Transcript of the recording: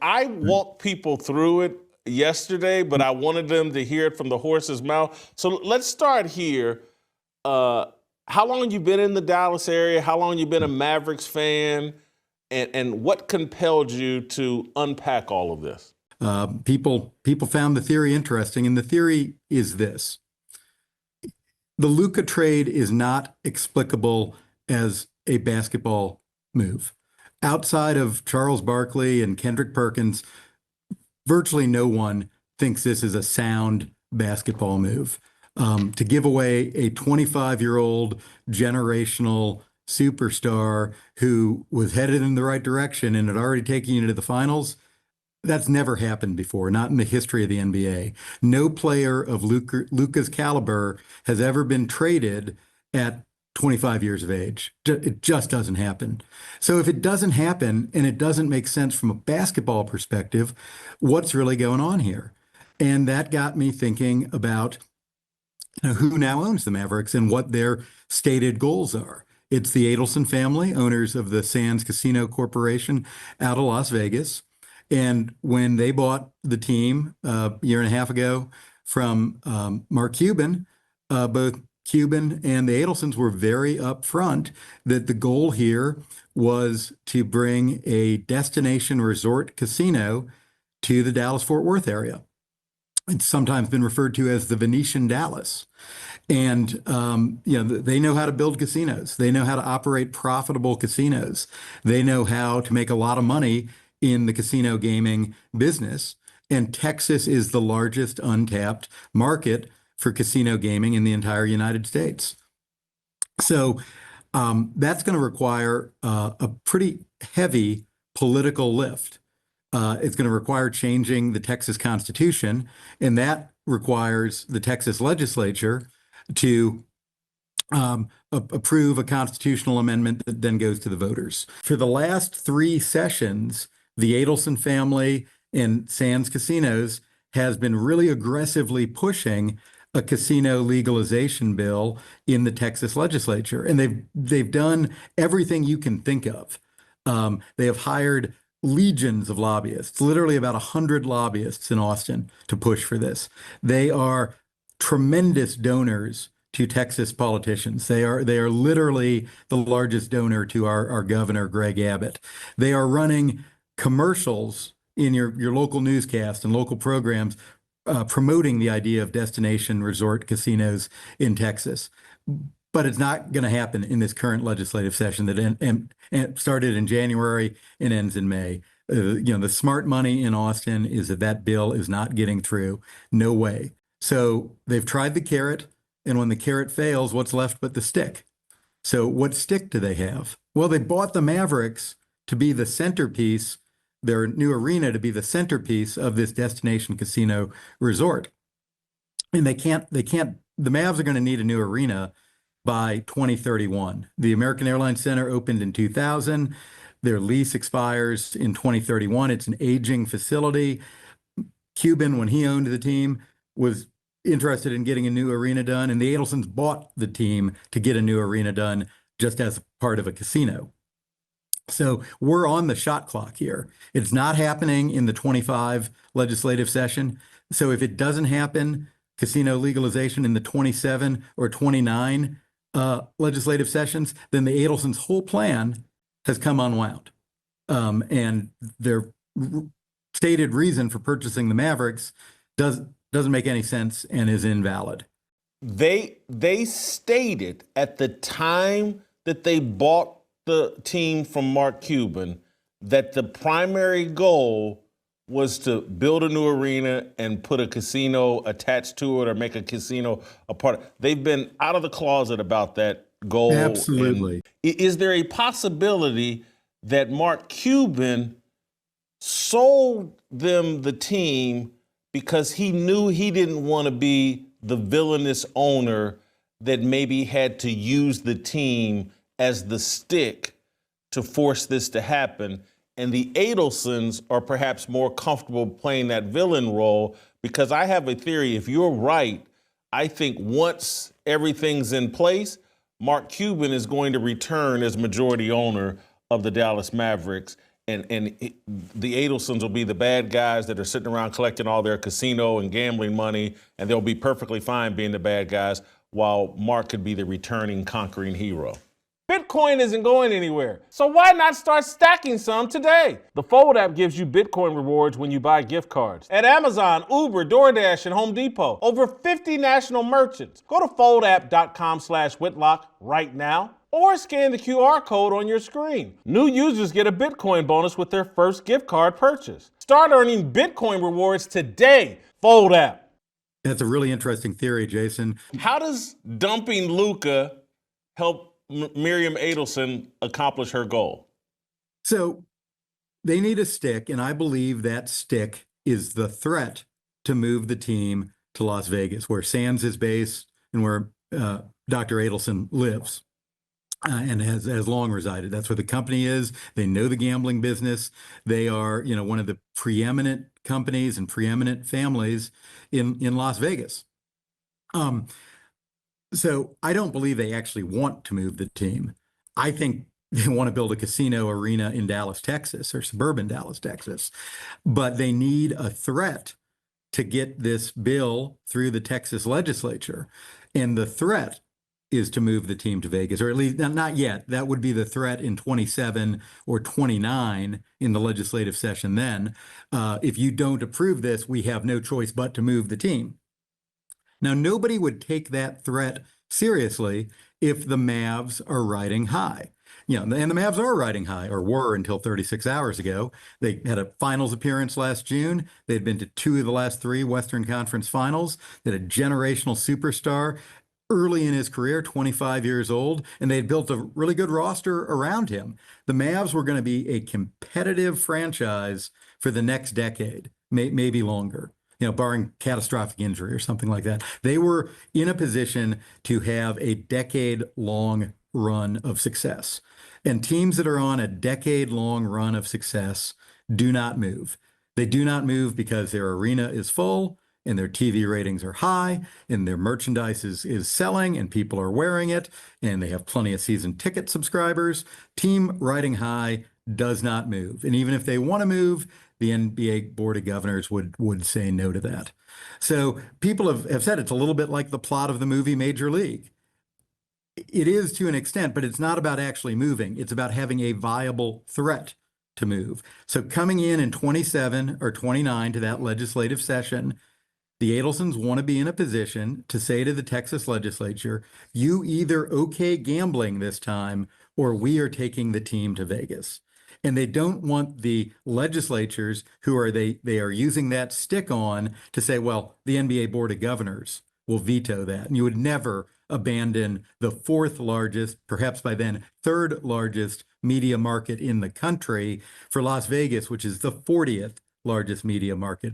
I walked people through it yesterday, but I wanted them to hear it from the horse's mouth. So let's start here. How long you been in the Dallas area? How long you been a Mavericks fan? And what compelled you to unpack all of this? People found the theory interesting, and the theory is this. The Luka trade is not explicable as a basketball move. Outside of Charles Barkley and Kendrick Perkins, virtually no one thinks this is a sound basketball move. To give away a 25-year-old generational superstar who was headed in the right direction and had already taken you to the finals, that's never happened before, not in the history of the NBA. No player of Luka's caliber has ever been traded at 25 years of age. It just doesn't happen. So if it doesn't happen and it doesn't make sense from a basketball perspective, what's really going on here? And that got me thinking about who now owns the Mavericks and what their stated goals are. It's the Adelson family, owners of the Sands Casino Corporation out of Las Vegas. And when they bought the team a year and a half ago from Mark Cuban, both Cuban and the Adelsons were very upfront that the goal here was to bring a destination resort casino to the Dallas-Fort Worth area. It's sometimes been referred to as the Venetian Dallas. And, they know how to build casinos. They know how to operate profitable casinos. They know how to make a lot of money in the casino gaming business. And Texas is the largest untapped market for casino gaming in the entire United States. So that's going to require a pretty heavy political lift. It's going to require changing the Texas Constitution, and that requires the Texas legislature to approve a constitutional amendment that then goes to the voters. For the last 3 sessions, the Adelson family and Sands Casinos has been really aggressively pushing a casino legalization bill in the Texas legislature. And they've done everything you can think of. They have hired legions of lobbyists, literally about 100 lobbyists in Austin to push for this. They are tremendous donors to Texas politicians. They are literally the largest donor to our governor, Greg Abbott. They are running commercials in your local newscast and local programs promoting the idea of destination resort casinos in Texas. But it's not going to happen in this current legislative session that started in January and ends in May. The smart money in Austin is that bill is not getting through. No way. So they've tried the carrot, and when the carrot fails, what's left but the stick? So what stick do they have? Well, they bought the Mavericks to be the centerpiece, their new arena to be the centerpiece of this destination casino resort. And the Mavs are going to need a new arena by 2031. The American Airlines Center opened in 2000. Their lease expires in 2031. It's an aging facility. Cuban, when he owned the team, was interested in getting a new arena done, and the Adelsons bought the team to get a new arena done just as part of a casino. So we're on the shot clock here. It's not happening in the 25 legislative session. So if it doesn't happen, casino legalization in the 27 or 29 legislative sessions, then the Adelsons' whole plan has come unwound. And their stated reason for purchasing the Mavericks doesn't make any sense and is invalid. They stated at the time that they bought the team from Mark Cuban that the primary goal was to build a new arena and put a casino attached to it or make a casino a part of. They've been out of the closet about that goal. Absolutely. And is there a possibility that Mark Cuban sold them the team because he knew he didn't want to be the villainous owner that maybe had to use the team as the stick to force this to happen? And the Adelsons are perhaps more comfortable playing that villain role, because I have a theory. If you're right, I think once everything's in place, Mark Cuban is going to return as majority owner of the Dallas Mavericks. the Adelsons will be the bad guys that are sitting around collecting all their casino and gambling money, and they'll be perfectly fine being the bad guys, while Mark could be the returning conquering hero. Bitcoin isn't going anywhere, so why not start stacking some today? The Fold app gives you Bitcoin rewards when you buy gift cards. At Amazon, Uber, DoorDash, and Home Depot, over 50 national merchants. Go to foldapp.com/Whitlock right now, or scan the QR code on your screen. New users get a Bitcoin bonus with their first gift card purchase. Start earning Bitcoin rewards today. Fold app. That's a really interesting theory, Jason. How does dumping Luka help Miriam Adelson accomplish her goal? So they need a stick, and I believe that stick is the threat to move the team to Las Vegas, where Sands is based and where Dr. Adelson lives. And has long resided. That's where the company is. They know the gambling business. They are, one of the preeminent companies and preeminent families in Las Vegas. So I don't believe they actually want to move the team. I think they want to build a casino arena in Dallas, Texas, or suburban Dallas, Texas. But they need a threat to get this bill through the Texas legislature. And the threat is to move the team to Vegas, or at least not yet. That would be the threat in 27 or 29 in the legislative session then. If you don't approve this, we have no choice but to move the team. Now, nobody would take that threat seriously if the Mavs are riding high. And the Mavs are riding high, or were until 36 hours ago. They had a finals appearance last June. They'd been to 2 of the last 3 Western Conference finals. They had a generational superstar early in his career, 25 years old, and they had built a really good roster around him. The Mavs were going to be a competitive franchise for the next decade, maybe longer, barring catastrophic injury or something like that. They were in a position to have a decade-long run of success. And teams that are on a decade-long run of success do not move. They do not move because their arena is full, and their TV ratings are high, and their merchandise is selling, and people are wearing it, and they have plenty of season ticket subscribers. Team riding high does not move. And even if they want to move, the NBA Board of Governors would say no to that. So people have said it's a little bit like the plot of the movie Major League. It is to an extent, but it's not about actually moving. It's about having a viable threat to move. So coming in 27 or 29 to that legislative session, the Adelsons want to be in a position to say to the Texas legislature, you either okay gambling this time, or we are taking the team to Vegas. And they don't want the legislatures who are they are using that stick on to say, well, the NBA Board of Governors will veto that. And you would never abandon the 4th largest, perhaps by then 3rd largest media market in the country for Las Vegas, which is the 40th largest media market